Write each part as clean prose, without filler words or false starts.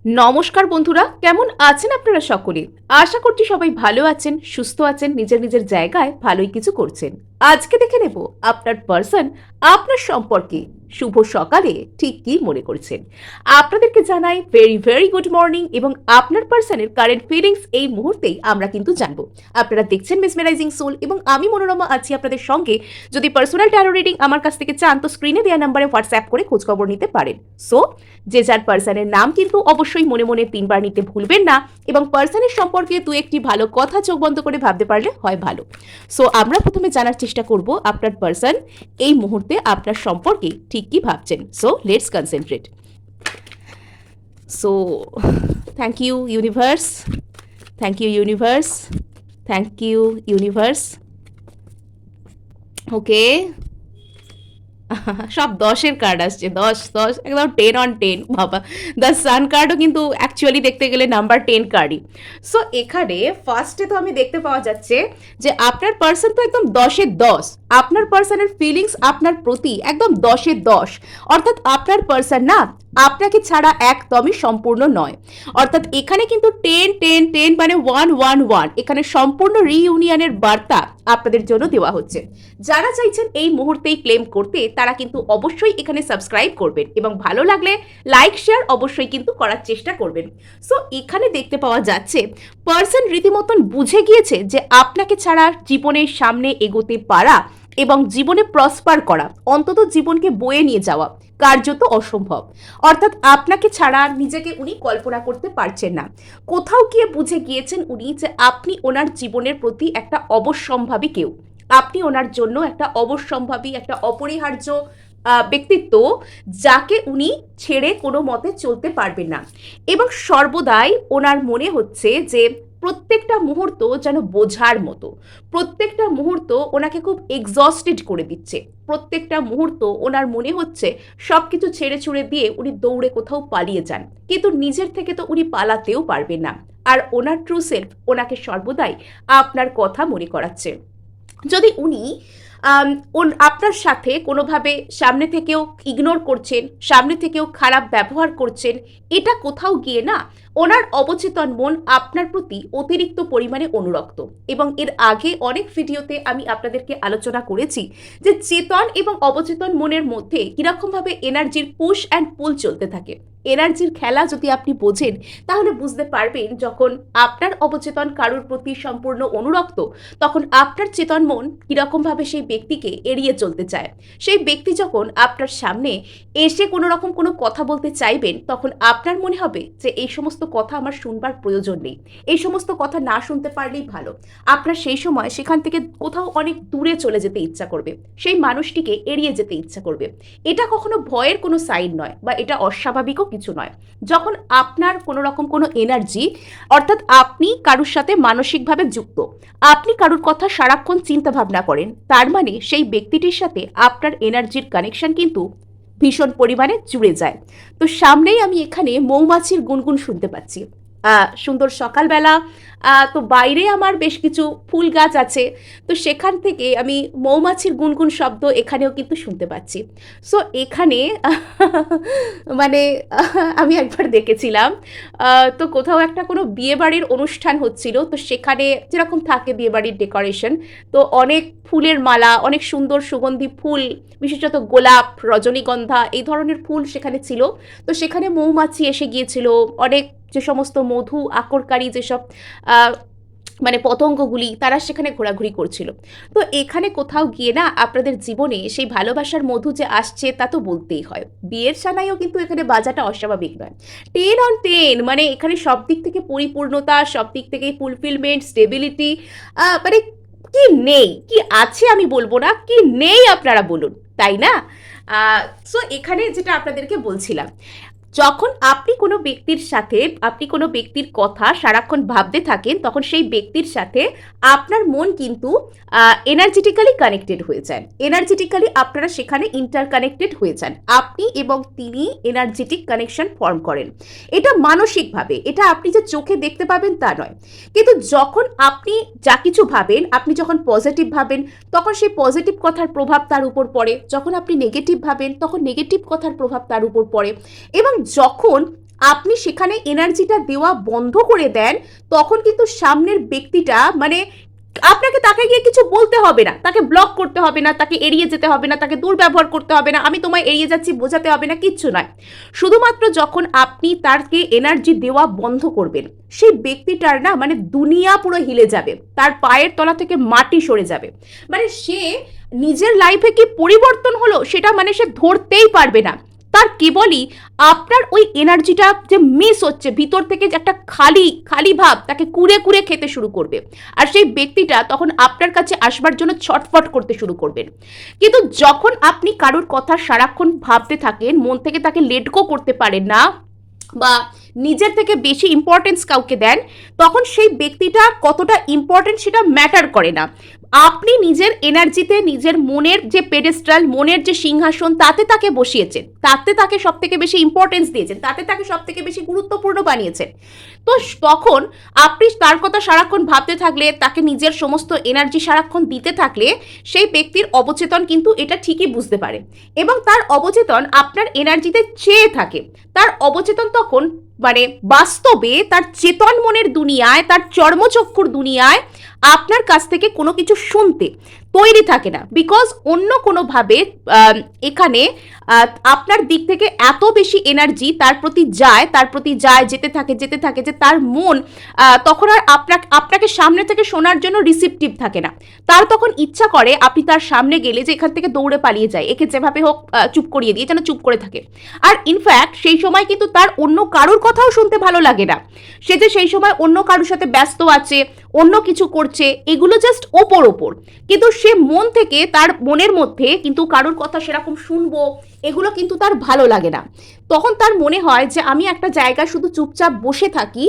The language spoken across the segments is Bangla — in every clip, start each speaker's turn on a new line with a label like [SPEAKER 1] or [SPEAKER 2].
[SPEAKER 1] নমস্কার বন্ধুরা, কেমন আছেন আপনারা সকলে? আশা করছি সবাই ভালো আছেন, সুস্থ আছেন, নিজের নিজের জায়গায় ভালোই কিছু করছেন। আজকে দেখে নেব আপনার পার্সন আপনার সম্পর্কে শুভ সকালে ঠিক কি মনে করছেন। আপনাদেরকে জানাই ভেরি ভেরি গুড মর্নিং এবং আপনার পার্সনের কারেন্ট ফিলিংস এই মুহূর্তেই আমরা কিন্তু জানবো। আপনারা দেখছেন মেসমেরাইজিং সোল এবং আমি মনোরমা আছি আপনাদের সঙ্গে। যদি পার্সোনাল ট্যারো রিডিং আমার কাছ থেকে চান তো স্ক্রিনে দেওয়া নাম্বারে হোয়াটসঅ্যাপ করে খোঁজখবর নিতে পারেন। সো যে যার পার্সনের নাম কিন্তু অবশ্যই মনে মনে 3বার নিতে ভুলবেন না এবং পার্সনের সম্পর্কে দু একটি ভালো কথা চোখ বন্ধ করে ভাবতে পারলে হয় ভালো। সো আমরা প্রথমে জানার চেষ্টা করব আপনার পার্সন এই মুহূর্তে আপনার সম্পর্কে ঠিক কি ভাবছেন। So let's concentrate. So thank you universe, thank you universe, thank you universe. Okay, সব 10-এর কার্ড আসছে, 10 একদম 10 on 10। বাবা, দ্য সান কার্ডও কিন্তু অ্যাকচুয়ালি দেখতে গেলে নাম্বার 10 কার্ডই। সো এখানে ফার্স্টে তো আমি দেখতে পাওয়া যাচ্ছে যে আপনার পার্সন তো একদম 10-এ 10। আপনার পার্সনের ফিলিংস আপনার প্রতি একদম 10-এ 10। অর্থাৎ আপনার পার্সন না আপনাকে ছাড়া একদমই সম্পূর্ণ নয়। অর্থাৎ এখানে কিন্তু 10-10-10 মানে 1-1-1, এখানে সম্পূর্ণ রিইউনিয়নের বার্তা আপনাদের জন্য দেওয়া হচ্ছে। যারা চাইছেন এই মুহূর্তেই ক্লেম করতে তারা কিন্তু অবশ্যই এখানে সাবস্ক্রাইব করবেন এবং ভালো লাগলে লাইক শেয়ার অবশ্যই কিন্তু করার চেষ্টা করবেন। সো এখানে দেখতে পাওয়া যাচ্ছে পার্সন রীতিমতন বুঝে গিয়েছে যে আপনাকে ছাড়া জীবনের সামনে এগোতে পারা এবং জীবনে প্রসপার করা, অন্তত জীবনকে বয়ে নিয়ে যাওয়া কার্যত অসম্ভব। অর্থাৎ আপনাকে ছাড়া নিজেকে উনি কল্পনা করতে পারছেন না। কোথাও গিয়ে বুঝে গিয়েছেন উনি যে আপনি ওনার জীবনের প্রতি একটা অবশ্যম্ভাবী কেউ, আপনি ওনার জন্য একটা অবশ্যম্ভাবী, একটা অপরিহার্য ব্যক্তিত্ব, যাকে উনি ছেড়ে কোনো মতে চলতে পারবেন না। এবং সর্বদাই ওনার মনে হচ্ছে যে প্রত্যেকটা মুহূর্ত যেন বোঝার মতো, প্রত্যেকটা মুহূর্ত ওনাকে খুব এক্সস্টেড করে দিচ্ছে। প্রত্যেকটা মুহূর্ত ওনার মনে হচ্ছে সব কিছু ছেড়ে ছুড়ে দিয়ে উনি দৌড়ে কোথাও পালিয়ে যান, কিন্তু নিজের থেকে তো উনি পালাতেও পারবেন না। আর ওনার ট্রু সেলফ ওনাকে সর্বদাই আপনার কথা মনে করাচ্ছে। যদি উনি আপনার সাথে কোনোভাবে সামনে থেকেও ইগনোর করছেন, সামনে থেকেও খারাপ ব্যবহার করছেন, এটা কোথাও গিয়ে না ওনার অবচেতন মন আপনার প্রতি অতিরিক্ত পরিমাণে অনুরক্ত। এবং এর আগে অনেক ভিডিওতে আমি আপনাদেরকে আলোচনা করেছি যে চেতন এবং অবচেতন মনের মধ্যে কীরকমভাবে এনার্জির পুশ অ্যান্ড পুল চলতে থাকে। এনার্জির খেলা যদি আপনি বোঝেন তাহলে বুঝতে পারবেন যখন আপনার অবচেতন কারোর প্রতি সম্পূর্ণ অনুরক্ত, তখন আপনার চেতন মন কীরকমভাবে সেই ব্যক্তিকে এড়িয়ে চলতে চায়। সেই ব্যক্তি যখন আপনার সামনে এসে কোনো রকম কোনো কথা বলতে চাইবেন, তখন আপনার মনে হবে যে এই সমস্ত কথা আমার শুনবার প্রয়োজন নেই, এই সমস্ত কথা না শুনতে পারলেই ভালো। আপনার সেই সময় সেখান থেকে কোথাও অনেক দূরে চলে যেতে ইচ্ছা করবে, সেই মানুষটিকে এড়িয়ে যেতে ইচ্ছা করবে। এটা কখনো ভয়ের কোনো সাইন নয় বা এটা অস্বাভাবিকও কিছু নয়। যখন আপনার কোনো রকম কোনো এনার্জি, অর্থাৎ আপনি কারোর সাথে মানসিকভাবে যুক্ত, আপনি কারোর কথা সারাক্ষণ চিন্তা ভাবনা করেন, তার মানে সেই ব্যক্তিটির সাথে আপনার এনার্জির কানেকশন কিন্তু ভীষণ পরিমাণে জুড়ে যায়। তো সামনেই আমি এখানে মৌমাছির গুনগুন শুনতে পাচ্ছি। সুন্দর সকালবেলা, তো বাইরে আমার বেশ কিছু ফুল গাছ আছে, তো সেখান থেকে আমি মৌমাছির গুনগুন শব্দ এখানেও কিন্তু শুনতে পাচ্ছি। সো এখানে মানে আমি একবার দেখেছিলাম, তো কোথাও একটা কোনো বিয়েবাড়ির অনুষ্ঠান হচ্ছিল, তো সেখানে যেরকম থাকে বিয়েবাড়ির ডেকোরেশন, তো অনেক ফুলের মালা, অনেক সুন্দর সুগন্ধি ফুল, বিশেষত গোলাপ, রজনীগন্ধা এই ধরনের ফুল সেখানে ছিল। তো সেখানে মৌমাছি এসে গিয়েছিল, অনেক যে সমস্ত মধু আকরকারী যেসব মানে পতঙ্গগুলি তারা সেখানে ঘোরাঘুরি করছিল। তো এখানে কোথাও গিয়ে না আপনাদের জীবনে সেই ভালোবাসার মধু যে আসছে তা তো বলতেই হয়। বিয়ের সানাইও কিন্তু এখানে বাজাটা অস্বাভাবিক নয়। 10 on 10 মানে এখানে সব দিক থেকে পরিপূর্ণতা, সব দিক থেকে ফুলফিলমেন্ট, স্টেবিলিটি, মানে কি নেই, কি আছে আমি বলবো না, কি নেই আপনারা বলুন, তাই না? সো এখানে যেটা আপনাদেরকে বলছিলাম, যখন আপনি কোনো ব্যক্তির সাথে, আপনি কোনো ব্যক্তির কথা সারাক্ষণ ভাবতে থাকেন, তখন সেই ব্যক্তির সাথে আপনার মন কিন্তু এনার্জেটিক্যালি কানেক্টেড হয়ে যায়। এনার্জেটিক্যালি আপনারা সেখানে ইন্টারকানেক্টেড হয়ে যান, আপনি এবং তিনি এনার্জেটিক কানেকশন ফর্ম করেন। এটা মানসিকভাবে, এটা আপনি যে চোখে দেখতে পাবেন তা নয়। কিন্তু যখন আপনি যা কিছু ভাবেন, আপনি যখন পজিটিভ ভাবেন তখন সেই পজিটিভ কথার প্রভাব তার উপর পড়ে, যখন আপনি নেগেটিভ ভাবেন তখন নেগেটিভ কথার প্রভাব তার উপর পড়ে। এবং যখন আপনি সেখানে এনার্জিটা দেওয়া বন্ধ করে দেন, তখন কিন্তু সামনের ব্যক্তিটা মানে আপনাকে তাকে গিয়ে কিছু বলতে হবে না, তাকে ব্লক করতে হবে না, তাকে এড়িয়ে যেতে হবে না, তাকে দুর্ব্যবহার করতে হবে না, আমি তোমায় এড়িয়ে যাচ্ছি বোঝাতে হবে না, কিচ্ছু নয়। শুধুমাত্র যখন আপনি তাকে এনার্জি দেওয়া বন্ধ করবেন, সেই ব্যক্তিটার না মানে দুনিয়া পুরো হিলে যাবে, তার পায়ের তলা থেকে মাটি সরে যাবে। মানে সে নিজের লাইফে কি পরিবর্তন হলো সেটা মানে সে ধরতেই পারবে না। তার কেবলই আপনার ওই এনার্জিটা যে মিস হচ্ছে, ভিতর থেকে যে একটা খালি খালি ভাব তাকে কুড়ে কুড়ে খেতে শুরু করবে। আর সেই ব্যক্তিটা তখন আপনার কাছে আসবার জন্য ছটফট করতে শুরু করবেন। কিন্তু যখন আপনি কারোর কথা সারাক্ষণ ভাবতে থাকেন, মন থেকে তাকে লেট গো করতে পারেন না, বা নিজের থেকে বেশি ইম্পর্টেন্স কাউকে দেন, তখন সেই ব্যক্তিটা কতটা ইম্পর্টেন্ট সেটা ম্যাটার করে না। আপনি নিজের এনার্জিতে নিজের মনের যে পেডেস্টাল, মনের যে সিংহাসন, তাতে তাকে বসিয়েছেন, তাতে তাকে সব থেকে বেশি ইম্পর্টেন্স দিয়েছেন, তাতে তাকে সব থেকে বেশি গুরুত্বপূর্ণ বানিয়েছেন। তো তখন আপনি তার কথা সারাক্ষণ ভাবতে থাকলে, তাকে নিজের সমস্ত এনার্জি সারাক্ষণ দিতে থাকলে, সেই ব্যক্তির অবচেতন কিন্তু এটা ঠিকই বুঝতে পারে এবং তার অবচেতন আপনার এনার্জিতে চেয়ে থাকে। তার অবচেতন তখন মানে বাস্তবে তার চেতন মনের দুনিয়ায়, তার চর্মচক্ষুর দুনিয়ায় আপনার কাছ থেকে কোনো কিছু শুনতে তৈরি থাকে না। বিকজ অন্য কোনোভাবে এখানে আপনার দিক থেকে এত বেশি এনার্জি তার প্রতি যায় যেতে থাকে যে তার মন তখন আর আপনাকে সামনে থেকে শোনার জন্য রিসিপটিভ থাকে না। তার তখন ইচ্ছা করে আপনি তার সামনে গেলে যে এখান থেকে দৌড়ে পালিয়ে যায়, একে যেভাবে হোক চুপ করিয়ে দিয়ে যেন চুপ করে থাকে। আর ইনফ্যাক্ট সেই সময় কিন্তু তার অন্য কারোর কথাও শুনতে ভালো লাগে না। সে যে সেই সময় অন্য কারোর সাথে ব্যস্ত আছে, অন্য কিছু করছে, এগুলো জাস্ট ওপর কিন্তু সে মন থেকে, তার মনের মধ্যে কিন্তু কারোর কথা সেরকম শুনবো এগুলো কিন্তু তার ভালো লাগে না। তখন তার মনে হয় যে আমি একটা জায়গায় শুধু চুপচাপ বসে থাকি,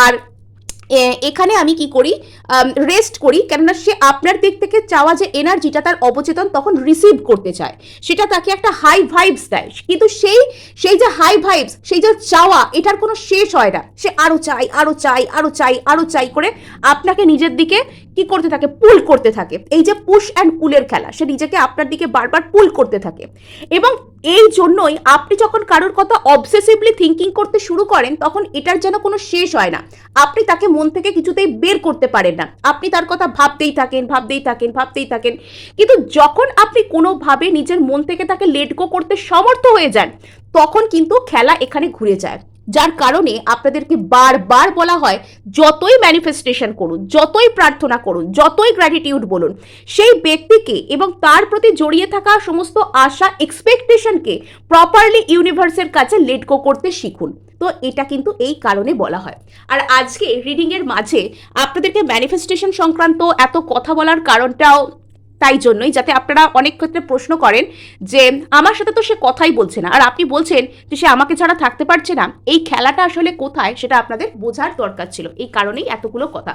[SPEAKER 1] আর এখানে আমি কি করি, রেস্ট করি। কেননা সে আপনার দিক থেকে চাওয়া যে এনার্জিটা তার অবচেতন তখন রিসিভ করতে চায়, সেটা তাকে একটা হাই ভাইবস দেয়। কিন্তু সেই যে হাই ভাইবস, সেই যে চাওয়া, এটার কোনো শেষ হয় না। সে আরো চাই, আরো চাই, আরো চাই, আরো চাই করে আপনাকে নিজের দিকে কি করতে থাকে, পুল করতে থাকে। এই যে পুশ অ্যান্ড পুলের খেলা, সে নিজেকে আপনার দিকে বারবার পুল করতে থাকে। এবং এই জন্যই আপনি যখন কারোর কথা অবসেসিভলি থিঙ্কিং করতে শুরু করেন, তখন এটার যেন কোনো শেষ হয় না। আপনি তাকে মন থেকে কিছুতেই বের করতে পারেন না, আপনি তার কথা ভাবতেই থাকেন। কিন্তু যখন আপনি কোনোভাবে নিজের মন থেকে তাকে লেট গো করতে সমর্থ হয়ে যান, তখন কিন্তু খেলা এখানে ঘুরে যায়। যার কারণে আপনাদেরকে বারবার বলা হয়, যতই ম্যানিফেস্টেশন করুন, যতই প্রার্থনা করুন, যতই গ্র্যাটিটিউড বলুন, সেই ব্যক্তিকে এবং তার প্রতি জড়িয়ে থাকা সমস্ত আশা, এক্সপেকটেশনকে প্রপারলি ইউনিভার্সের কাছে লেট গো করতে শিখুন। তো এটা কিন্তু এই কারণে বলা হয়। আর আজকে রিডিংয়ের মাঝে আপনাদেরকে ম্যানিফেস্টেশন সংক্রান্ত এত কথা বলার কারণটাও তাই জন্যই, যাতে আপনারা অনেক ক্ষেত্রে প্রশ্ন করেন যে আমার সাথে তো সে কথাই বলছে না, আর আপনি বলছেন যে সে আমাকে ছাড়া থাকতে পারছে না। এই খেলাটা আসলে কোথায় সেটা আপনাদের বোঝার দরকার ছিল, এই কারণেই এতগুলো কথা।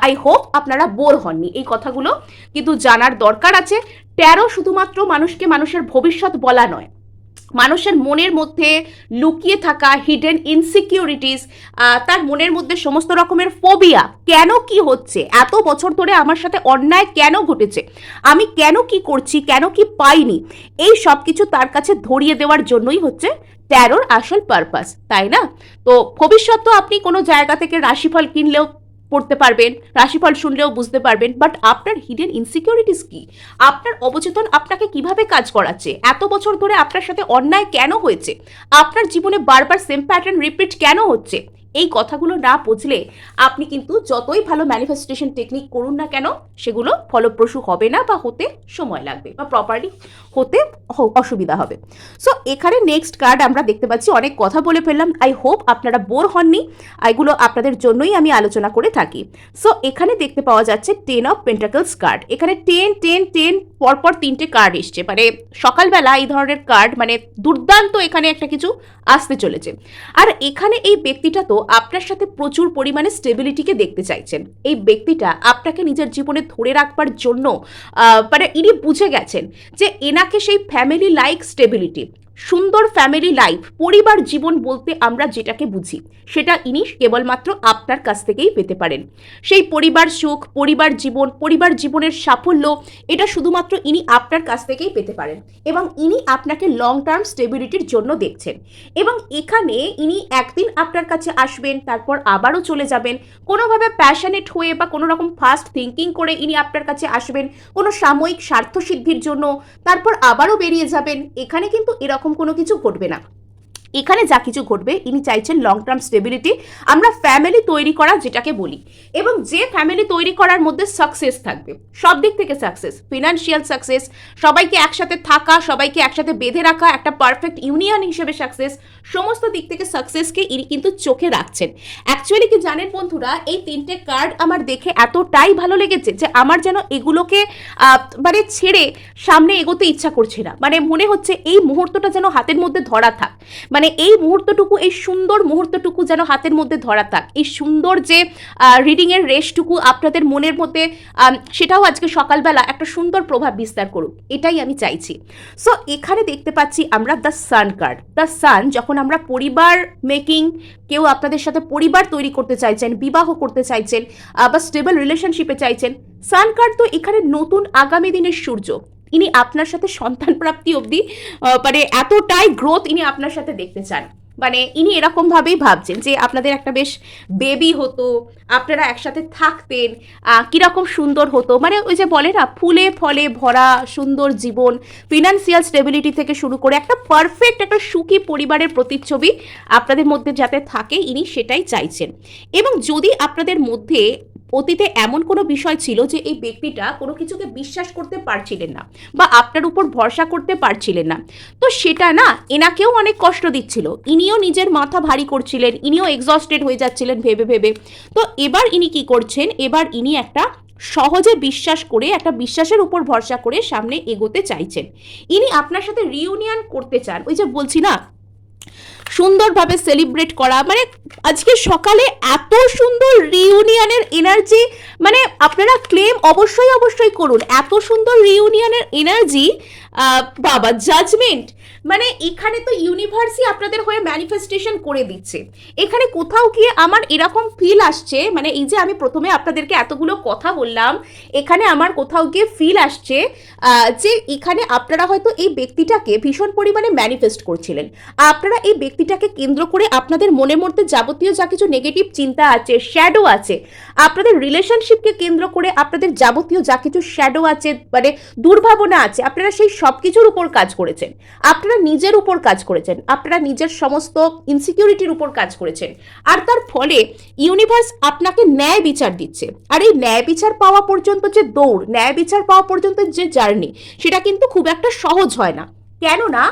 [SPEAKER 1] আই হোপ আপনারা বোর হননি। এই কথাগুলো কিন্তু জানার দরকার আছে। ট্যারো শুধুমাত্র মানুষকে মানুষের ভবিষ্যৎ বলা নয়, মানুষের মনের মধ্যে লুকিয়ে থাকা হিডেন ইনসিকিউরিটিস, তার মনের মধ্যে সমস্ত রকমের ফোবিয়া, কেন কি হচ্ছে, এত বছর ধরে আমার সাথে অন্যায় কেন ঘটেছে, আমি কেন কি করছি, কেন কি পাইনি, এই সব কিছু তার কাছে ধরিয়ে দেওয়ার জন্যই হচ্ছে ট্যারোর আসল পারপাস, তাই না? তো ভবিষ্যৎ তো আপনি কোনো জায়গা থেকে রাশিফল কিনলেও পড়তে পারবেন, রাশিফল শুনলেও বুঝতে পারবেন, বাট আপনার হিডেন ইনসিকিউরিটিস কি, আপনার অবচেতন আপনাকে কিভাবে কাজ করাচ্ছে, এত বছর ধরে আপনার সাথে অন্যায় কেন হয়েছে, আপনার জীবনে বারবার সেম প্যাটার্ন রিপিট কেন হচ্ছে, এই কথাগুলো না বুঝলে আপনি কিন্তু যতই ভালো ম্যানিফেস্টেশন টেকনিক করুন না কেন, সেগুলো ফলপ্রসূ হবে না, বা হতে সময় লাগবে, বা প্রপারলি হতে অসুবিধা হবে। সো এখানে নেক্সট কার্ড আমরা দেখতে পাচ্ছি, অনেক কথা বলে ফেললাম, আই হোপ আপনারা বোর হননি, এগুলো আপনাদের জন্যই আমি আলোচনা করে থাকি। সো এখানে দেখতে পাওয়া যাচ্ছে 10 অফ পেন্টাকলস কার্ড। এখানে 10 পরপর 3টে কার্ড এসছে, মানে সকালবেলা এই ধরনের কার্ড মানে দুর্দান্ত এখানে একটা কিছু আসতে চলেছে। আর এখানে এই ব্যক্তিটা তো আপনার সাথে প্রচুর পরিমাণে স্টেবিলিটিকে দেখতে চাইছেন। এই ব্যক্তিটা আপনাকে নিজের জীবনে ধরে রাখবার জন্য মানে ইনি বুঝে গেছেন যে এনাকে সেই ফ্যামিলি লাইক স্টেবিলিটি, সুন্দর ফ্যামিলি লাইফ, পরিবার জীবন বলতে আমরা যেটাকে বুঝি, সেটা ইনি কেবলমাত্র আপনার কাছ থেকেই পেতে পারেন। সেই পরিবার সুখ, পরিবার জীবন, পরিবার জীবনের সাফল্য, এটা শুধুমাত্র ইনি আপনার কাছ থেকেই পেতে পারেন। এবং ইনি আপনাকে লং টার্ম স্টেবিলিটির জন্য দেখছেন। এবং এখানে ইনি একদিন আপনার কাছে আসবেন, তারপর আবারও চলে যাবেন। কোনোভাবে প্যাশনেট হয়ে বা কোনো রকম ফাস্ট থিঙ্কিং করে ইনি আপনার কাছে আসবেন কোনো সাময়িক স্বার্থসিদ্ধির জন্য, তারপর আবারও বেরিয়ে যাবেন। এখানে কিন্তু এরকম কোনো কিছু ঘটবে না। এখানে যা কিছু ঘটবে, ইনি চাইছেন লং টার্ম স্টেবিলিটি, আমরা ফ্যামিলি তৈরি করা যেটাকে বলি, এবং যে ফ্যামিলি তৈরি করার মধ্যে সাকসেস থাকবে, সব দিক থেকে সাকসেস, ফিনান্সিয়াল সাকসেস, সবাইকে একসাথে থাকা, সবাইকে একসাথে বেঁধে রাখা, একটা পারফেক্ট ইউনিয়ন হিসেবে সাকসেস, সমস্ত দিক থেকে সাকসেসকে ইনি কিন্তু চোখে রাখছেন। অ্যাকচুয়ালি কি জানেন বন্ধুরা, এই তিনটে কার্ড আমার দেখে এতটাই ভালো লেগেছে যে আমার যেন এগুলোকে মানে ছেড়ে সামনে এগোতে ইচ্ছা করছে না। মানে মনে হচ্ছে এই মুহূর্তটা যেন হাতের মধ্যে ধরা থাক, মানে এই মুহূর্তটুকু, এই সুন্দর মুহূর্তটুকু যেন হাতের মধ্যে ধরা থাক, এই সুন্দর যে রিডিংয়ের রেশটুকু আপনাদের মনের মধ্যে, সেটাও আজকে সকালবেলা একটা সুন্দর প্রভাব বিস্তার করুক, এটাই আমি চাইছি। সো এখানে দেখতে পাচ্ছি আমরা the sun card. The sun, যখন আমরা পরিবার মেকিং, কেউ আপনাদের সাথে পরিবার তৈরি করতে চাইছেন, বিবাহ করতে চাইছেন, বা স্টেবল রিলেশনশিপে চাইছেন, সান কার্ড তো এখানে নতুন আগামী দিনের সূর্য। ইনি আপনার সাথে সন্তান প্রাপ্তি অবধি মানে এতটাই গ্রোথ ইনি আপনার সাথে দেখতে চান। মানে ইনি এরকমভাবেই ভাবছেন যে আপনাদের একটা বেশ বেবি হতো, আপনারা একসাথে থাকতেন, কীরকম সুন্দর হতো, মানে ওই যে বলে না ফুলে ফলে ভরা সুন্দর জীবন, ফিনান্সিয়াল স্টেবিলিটি থেকে শুরু করে একটা পারফেক্ট একটা সুখী পরিবারের প্রতিচ্ছবি আপনাদের মধ্যে যাতে থাকে, ইনি সেটাই চাইছেন। এবং যদি আপনাদের মধ্যে অতীতে এমন কোনো বিষয় ছিল যে এই ব্যক্তিটা কোনো কিছুকে বিশ্বাস করতে পারছিলেন না বা আপনার উপর ভরসা করতে পারছিলেন না, তো সেটা না এনাকেও অনেক কষ্ট দিচ্ছিল, ইনিও নিজের মাথা ভারী করছিলেন, ইনিও এক্সস্টেড হয়ে যাচ্ছিলেন ভেবে ভেবে। তো এবার ইনি কি করছেন, এবার ইনি একটা সহজে বিশ্বাস করে, একটা বিশ্বাসের উপর ভরসা করে সামনে এগোতে চাইছেন। ইনি আপনার সাথে রিউনিয়ন করতে চান, ওই যে বলছি না সুন্দরভাবে সেলিব্রেট করা, মানে আজকে সকালে এত সুন্দর রিউনিয়নের এনার্জি, মানে আপনারা ক্লেম অবশ্যই অবশ্যই করুন, এত সুন্দর রিউনিয়নের এনার্জি, বাবা জাজমেন্ট, মানে এখানে তো ইউনিভার্সই আপনাদের হয়ে ম্যানিফেস্টেশন করে দিচ্ছে। এখানে কোথাও গিয়ে আমার এরকম ফিল আসছে, মানে এই যে আমি প্রথমে আপনাদেরকে এতগুলো কথা বললাম, এখানে আমার কোথাও গিয়ে ফিল আসছে যে এখানে আপনারা হয়তো এই ব্যক্তিটাকে ভীষণ পরিমাণে ম্যানিফেস্ট করছিলেন। আপনারা এই ব্যক্তিটাকে কেন্দ্র করে আপনাদের মনের মধ্যে যাবতীয় যা কিছু নেগেটিভ চিন্তা আছে, শ্যাডো আছে, আপনাদের রিলেশনশিপকে কেন্দ্র করে আপনাদের যাবতীয় যা কিছু শ্যাডো আছে, মানে দুর্ভাবনা আছে, আপনারা সেই সব কিছুর উপর কাজ করেছেন, আপনারা নিজের উপর কাজ করেছেন, আপনারা নিজের সমস্ত ইনসিকিউরিটির উপর কাজ করেছেন। আর তার ফলে ইউনিভার্স আপনাকে ন্যায় বিচার দিচ্ছে। আর এই ন্যায় বিচার পাওয়া পর্যন্ত যে দৌড়, ন্যায় বিচার পাওয়া পর্যন্ত যে জার্নি, সেটা কিন্তু খুব একটা সহজ হয় না। কেননা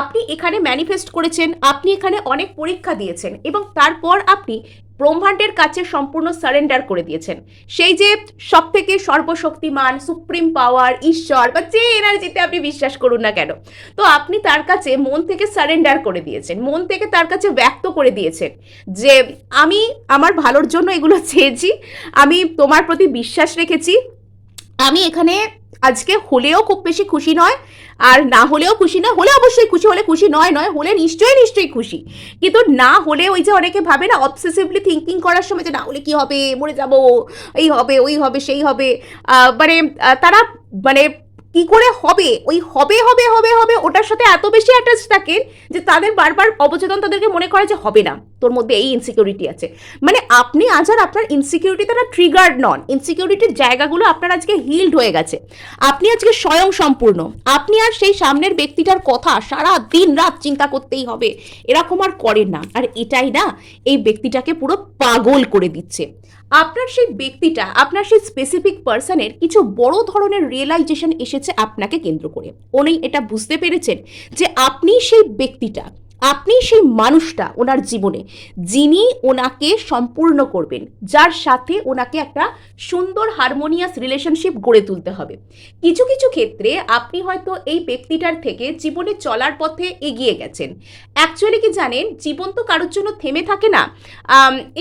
[SPEAKER 1] আপনি এখানে ম্যানিফেস্ট করেছেন, আপনি এখানে অনেক পরীক্ষা দিয়েছেন, এবং তারপর আপনি ব্রহ্মাণ্ডের কাছে সম্পূর্ণ সারেন্ডার করে দিয়েছেন। সেই যে সব থেকে সর্বশক্তিমান, সুপ্রিম পাওয়ার, ঈশ্বর বা যে এনার্জিতে আপনি বিশ্বাস করুন না কেন, তো আপনি তার কাছে মন থেকে সারেন্ডার করে দিয়েছেন, মন থেকে তার কাছে ব্যক্ত করে দিয়েছেন যে আমি আমার ভালোর জন্য এগুলো চেয়েছি, আমি তোমার প্রতি বিশ্বাস রেখেছি, আমি এখানে আজকে হলেও খুব বেশি খুশি নয়, আর না হলেও খুশি না, হলে অবশ্যই খুশি, হলে খুশি নয় নয়, হলে নিশ্চয়ই নিশ্চয়ই খুশি, কিন্তু না হলে ওই যে অনেকে ভাবে না অবসেসিভলি থিঙ্কিং করার সময় যে না হলে কি হবে, মরে যাব, এই হবে ওই হবে সেই হবে, মানে তারা মানে কি করে হবে, ওই হবে হবে হবে হবে ওটার সাথে এত বেশি অ্যাটাচ থাকেন যে তাদের বারবার অবচেতন তাদেরকে মনে করে যে হবে না, তোর মধ্যে এই ইনসিকিউরিটি আছে। মানে আপনি আজ আর আপনার ইনসিকিউরিটি তারা ট্রিগার্ড নন, ইনসিকিউরিটির জায়গাগুলো আপনার আজকে হিল্ড হয়ে গেছে, আপনি আজকে স্বয়ং সম্পূর্ণ, আপনি আর সেই সামনের ব্যক্তিটার কথা সারা দিন রাত চিন্তা করতেই হবে এরকম আর করেন না। আর এটাই না এই ব্যক্তিটাকে পুরো পাগল করে দিচ্ছে। আপনার সেই ব্যক্তিটা, আপনার সেই স্পেসিফিক পার্সনের কিছু বড় ধরনের রিয়েলাইজেশন এসেছে আপনাকে কেন্দ্র করে, উনি এটা বুঝতে পেরেছেন যে আপনি সেই ব্যক্তিটা, আপনি সেই মানুষটা ওনার জীবনে, যিনি ওনাকে সম্পূর্ণ করবেন, যার সাথে ওনাকে একটা সুন্দর হারমোনিয়াস রিলেশনশিপ গড়ে তুলতে হবে। কিছু কিছু ক্ষেত্রে আপনি হয়তো এই ব্যক্তিটার থেকে জীবনে চলার পথে এগিয়ে গেছেন। অ্যাকচুয়ালি কি জানেন, জীবন তো কারোর জন্য থেমে থাকে না।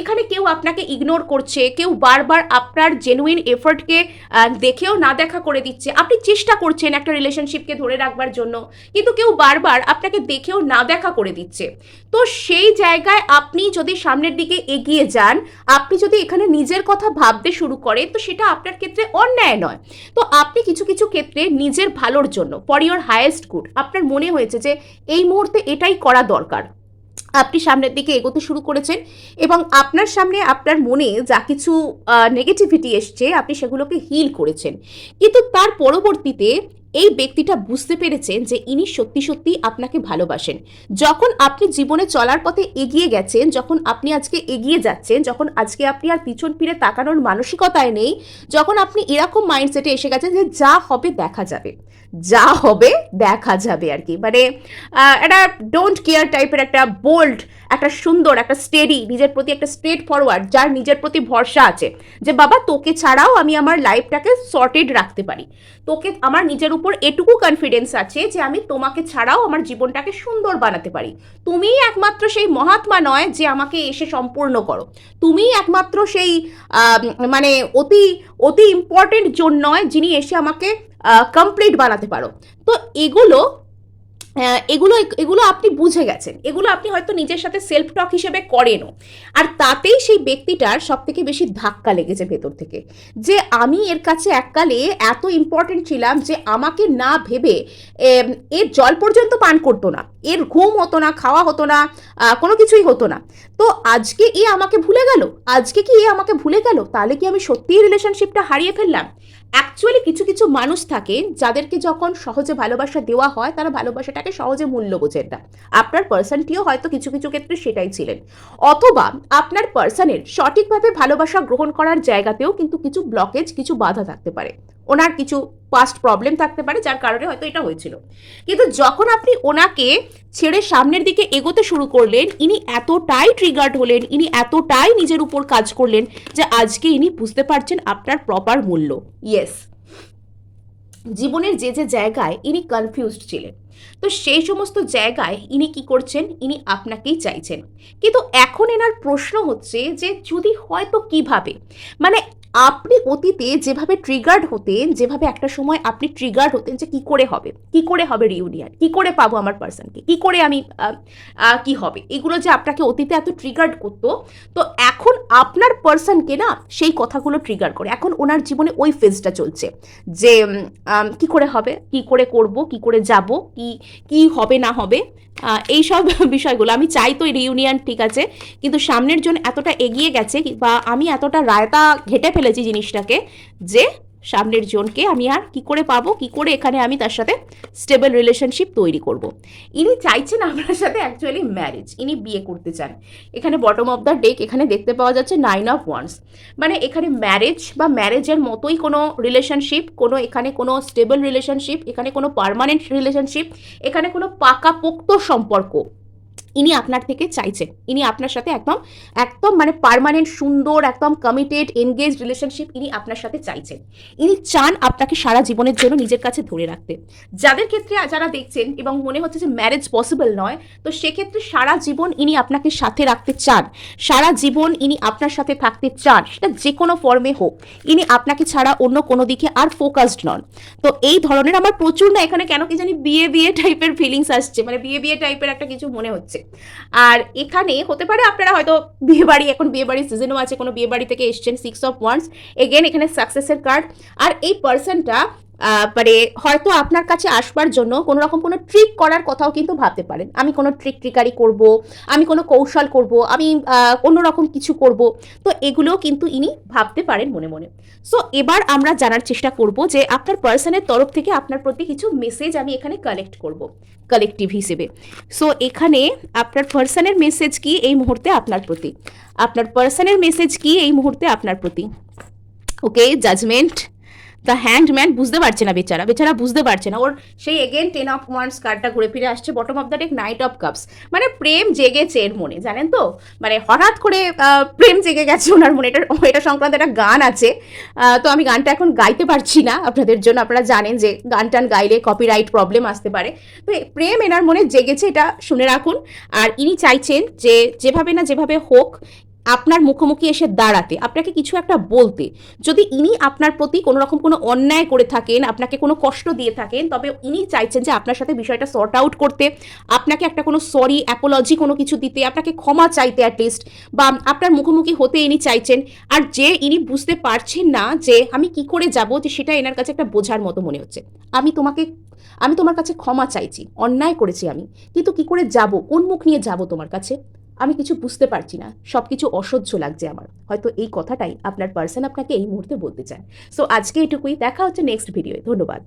[SPEAKER 1] এখানে কেউ আপনাকে ইগনোর করছে, কেউ বারবার আপনার জেনুইন এফর্টকে দেখেও না দেখা করে দিচ্ছে। আপনি চেষ্টা করছেন একটা রিলেশনশিপকে ধরে রাখবার জন্য, কিন্তু কেউ বারবার আপনাকে দেখেও না দেখা করে দিচ্ছে। তো সেই জায়গায় আপনি যদি সামনের দিকে এগিয়ে যান, আপনি যদি এখানে নিজের কথা ভাবতে শুরু করেন, তো সেটা আপনার ক্ষেত্রে অন্যায় নয়। তো আপনি কিছু কিছু ক্ষেত্রে নিজের ভালোর জন্য, ফর ইওর হায়েস্ট গুড, আপনার মনে হয়েছে যে এই মুহূর্তে এটাই করা দরকার, আপনি সামনের দিকে এগোতে শুরু করেছেন এবং আপনার সামনে আপনার মনে যা কিছু নেগেটিভিটি এসছে আপনি সেগুলোকে হিল করেছেন। কিন্তু তার পরবর্তীতে এই ব্যক্তিটা বুঝতে পেরেছেন যে ইনি সত্যি সত্যি আপনাকে ভালোবাসেন। যখন আপনি জীবনে চলার পথে এগিয়ে গেছেন, যখন আপনি আজকে এগিয়ে যাচ্ছেন, যখন আজকে আপনি আর পিছন ফিরে তাকানোর মানসিকতায় নেই, যখন আপনি এরকম মাইন্ডসেটে এসে গেছেন যে যা হবে দেখা যাবে, যা হবে দেখা যাবে আর কি, মানে একটা ডোন্ট কেয়ার টাইপের একটা বোল্ড, একটা সুন্দর, একটা স্টেডি, নিজের প্রতি একটা স্ট্রেট ফরওয়ার্ড, যার নিজের প্রতি ভরসা আছে যে বাবা তোকে ছাড়াও আমি আমার লাইফটাকে সর্টেড রাখতে পারি, তোকে আমার নিজের উপর এটুকু কনফিডেন্স আছে যে আমি তোমাকে ছাড়াও আমার জীবনটাকে সুন্দর বানাতে পারি। তুমিই একমাত্র সেই মহাত্মা নয় যে আমাকে এসে সম্পূর্ণ করো, তুমিই একমাত্র সেই মানে অতি অতি ইম্পর্টেন্ট জন নয় যিনি এসে আমাকে কমপ্লিট বানাতে পারো। তো এগুলো এগুলো এগুলো আপনি বুঝে গেছেন, এগুলো আপনি হয়তো নিজের সাথে সেলফ টক হিসেবে করেনও। আর তাতেই সেই ব্যক্তিটার সব থেকে বেশি ধাক্কা লেগেছে ভেতর থেকে, যে আমি এর কাছে এককালে এত ইম্পর্টেন্ট ছিলাম যে আমাকে না ভেবে এর জল পর্যন্ত পান করতো না, এর ঘুম হতো না, খাওয়া হতো না, কোনো কিছুই হতো না। তো আজকে এ আমাকে ভুলে গেল, আজকে কি এ আমাকে ভুলে গেল, তাহলে কি আমি সত্যিই রিলেশনশিপটা হারিয়ে ফেললাম? অ্যাকচুয়ালি কিছু কিছু মানুষ থাকে যাদেরকে যখন সহজে ভালোবাসা দেওয়া হয় তারা ভালোবাসাটাকে সহজে মূল্য বোঝেন না। আপনার পার্সনটিও হয়তো কিছু কিছু ক্ষেত্রে সেটাই ছিলেন, অথবা আপনার পার্সনের সঠিকভাবে ভালোবাসা গ্রহণ করার জায়গাতেও কিন্তু কিছু ব্লকেজ, কিছু বাধা থাকতে পারে, ওনার কিছু পাস্ট প্রবলেম থাকতে পারে যার কারণে হয়তো এটা হয়েছিল। কিন্তু যখন আপনি ওনাকে ছেড়ে সামনের দিকে এগোতে শুরু করলেন, ইনি এতটাই ট্রিগার্ড হলেন, ইনি এতটাই নিজের উপর কাজ করলেন যে আজকে ইনি বুঝতে পারছেন আপনার প্রপার মূল্য। ইয়েস, জীবনের যে যে জায়গায় ইনি কনফিউজড ছিলেন, তো সেই সমস্ত জায়গায় ইনি কি করছেন, ইনি আপনাকেই চাইছেন। কিন্তু এখন এনার প্রশ্ন হচ্ছে যে যদি হয়তো কিভাবে, মানে আপনি অতীতে যেভাবে ট্রিগার্ড হতেন, যেভাবে একটা সময় আপনি ট্রিগার্ড হতেন যে কি করে হবে, কি করে হবে রিউনিয়ন, কি করে পাবো আমার পার্সনকে, কি করে আমি কি হবে, এগুলো যে আপনাকে অতীতে এত ট্রিগার্ড করতো, তো এখন আপনার পার্সনকে না সেই কথাগুলো ট্রিগার করে। এখন ওনার জীবনে ওই ফেজটা চলছে যে কি করে হবে, কি করে করব, কি করে যাব, কি কি হবে না হবে, এই সব বিষয়গুলো। আমি চাই তো রিউনিয়ন, ঠিক আছে, কিন্তু সামনের জন এতটা এগিয়ে গেছে বা আমি এতটা রায়তা ঘেটে ফেলেছি জিনিসটাকে যে সামনের জনকে আমি আর কি করে পাবো, কি করে এখানে আমি তার সাথে স্টেবল রিলেশনশিপ তৈরি করব। ইনি চাইছেন আপনার সাথে অ্যাকচুয়ালি ম্যারেজ, ইনি বিয়ে করতে চান। এখানে বটম অফ দ্য ডেক এখানে দেখতে পাওয়া যাচ্ছে 9 অফ ওয়ান্ডস, মানে এখানে ম্যারেজ বা ম্যারেজের মতোই কোনো রিলেশনশিপ, কোনো এখানে কোনো স্টেবল রিলেশনশিপ, এখানে কোনো পার্মানেন্ট রিলেশনশিপ, এখানে কোনো পাকাপোক্ত সম্পর্ক ইনি আপনার থেকে চাইছেন। ইনি আপনার সাথে একদম একদম মানে পার্মানেন্ট সুন্দর একদম কমিটেড এনগেজ রিলেশনশিপ ইনি আপনার সাথে চাইছেন। ইনি চান আপনাকে সারা জীবনের জন্য নিজের কাছে ধরে রাখতে। যাদের ক্ষেত্রে যারা দেখছেন এবং মনে হচ্ছে যে ম্যারেজ পসিবল নয়, তো সেক্ষেত্রে সারা জীবন ইনি আপনাকে সাথে রাখতে চান, সারা জীবন ইনি আপনার সাথে থাকতে চান, সেটা যে কোনো ফর্মে হোক। ইনি আপনাকে ছাড়া অন্য কোনো দিকে আর ফোকাসড নন। তো এই ধরনের আমার প্রচুর না এখানে কেন কি জানি বিয়ে বিয়ে টাইপের ফিলিংস আসছে, মানে বিয়ে বিয়ে টাইপের একটা কিছু মনে হচ্ছে। আর এখানে হতে পারে আপনারা হয়তো বিয়ে বাড়ি, এখন বিয়ে বাড়ির সিজনও আছে, কোনো বিয়ে বাড়ি থেকে এসছেন। 6 অফ ওয়ান্ডস এগেন এখানে সাকসেসের কার্ড। আর এই পার্সনটা মানে হয়তো আপনার কাছে আসবার জন্য কোনো রকম কোনো ট্রিক করার কথাও কিন্তু ভাবতে পারেন। আমি কোনো ট্রিকারি করব, আমি কোনো কৌশল করব, আমি অন্যরকম কিছু করব, তো এগুলোও কিন্তু ইনি ভাবতে পারেন মনে মনে। সো এবার আমরা জানার চেষ্টা করব যে আপনার পার্সনের তরফ থেকে আপনার প্রতি কিছু মেসেজ আমি এখানে কালেক্ট করব কালেকটিভ হিসেবে। সো এখানে আপনার পার্সনের মেসেজ কি এই মুহূর্তে আপনার প্রতি, আপনার পার্সনের মেসেজ কি এই মুহূর্তে আপনার প্রতি। ওকে, জাজমেন্ট, দ্য হ্যান্ডম্যান বুঝতে পারছে না, বেচারা বেচারা বুঝতে পারছে না। ওর সেই এগেন 10 অফ ওয়ান্স কার্ডটা ঘুরে ফিরে আসছে, bottom of the deck night of cups. মানে প্রেম জেগেছে এর মনে, জানেন তো, মানে হঠাৎ করে প্রেম জেগে গেছে ওনার মনে। এটা সংক্রান্ত একটা গান আছে, তো আমি গানটা এখন গাইতে পারছি না আপনাদের জন্য। আপনারা জানেন যে গান টান গাইলে কপিরাইট প্রবলেম আসতে পারে। তো প্রেম এনার মনে জেগেছে, এটা শুনে রাখুন। আর ইনি চাইছেন যে যেভাবে না যেভাবে হোক আপনার মুখোমুখি এসে দাঁড়াতে, আপনাকে কিছু একটা বলতে। যদি ইনি আপনার প্রতি কোনো রকম কোনো অন্যায় করে থাকেন, আপনাকে কোনো কষ্ট দিয়ে থাকেন, তবে ইনি চাইছেন যে আপনার সাথে বিষয়টা সর্ট আউট করতে, আপনাকে একটা কোনো সরি অ্যাপোলজি কোনো কিছু দিতে, আপনাকে ক্ষমা চাইতে অ্যাটলিস্ট, বা আপনার মুখোমুখি হতে ইনি চাইছেন। আর যে ইনি বুঝতে পারছেন না যে আমি কি করে যাব, যে সেটা এনার কাছে একটা বোঝার মতো মনে হচ্ছে। আমি তোমার কাছে ক্ষমা চাইছি, অন্যায় করেছি আমি, কিন্তু কি করে যাব, কোন মুখ নিয়ে যাব তোমার কাছে, আমি কিছু বুঝতে পারছি না, সব কিছু অসহ্য লাগছে আমার। হয়তো এই কথাটাই আপনার পার্সন আপনাকে এই মুহূর্তে বলতে চায়। সো আজকে এটুকুই, দেখা হচ্ছে নেক্সট ভিডিওয়ে। ধন্যবাদ।